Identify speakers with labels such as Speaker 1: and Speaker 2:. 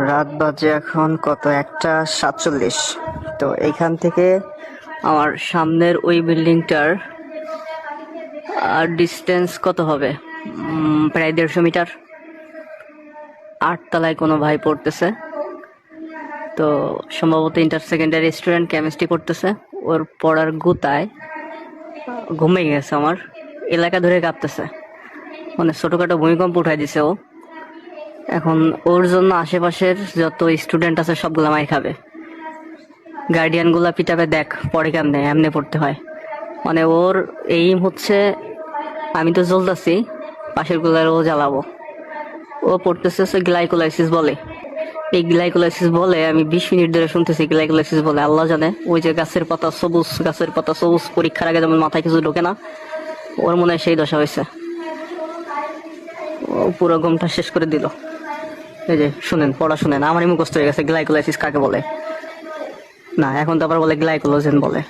Speaker 1: রাত বাজে এখন কত, 1:47। তো এইখান থেকে আমার সামনের ওই বিল্ডিংটার ডিস্টেন্স কত হবে, প্রায় 150 মিটার। 8 তলায় কোনো ভাই পড়তেছে, তো সম্ভবত ইন্টার সেকেন্ডারি স্টুডেন্ট, কেমিস্ট্রি করতেছে। ওর পড়ার গুতায় ঘুমিয়ে গেছে, আমার এলাকা ধরে কাঁপতেছে, মানে ছোটখাটো ভূমিকম্প উঠাই দিছে ও। এখন ওর জন্য আশেপাশের যত স্টুডেন্ট আছে সবগুলো মাই খাবে। গার্ডিয়ান গুলা পিটাবে, দেখ পড়ে কেমনে, এমনি পড়তে হয়। মানে ওর এইম হচ্ছে, আমি তো জ্বলতেছি, পাশের গুলার ও জ্বালাবো। ও পড়তেছে গ্লাইকোলাইসিস বলে। এই গ্লাইকোলাইসিস বলে আমি 20 মিনিট ধরে শুনতেছি গ্লাইকোলাইসিস বলে। আল্লাহ জানে, ওই যে গাছের পাতা সবুজ পরীক্ষার আগে যেমন মাথায় কিছু ঢোকে না, ওর মনে হয় সেই দশা হয়েছে। ও পুরো ঘুমটা শেষ করে দিল। এই যে শুনেন, পড়া শুনেন, আমারই মুখস্থ হয়ে গেছে গ্লাইকোলাইসিস কাকে বলে। না, এখন তো আবার বলে গ্লাইকোলোজেন বলে।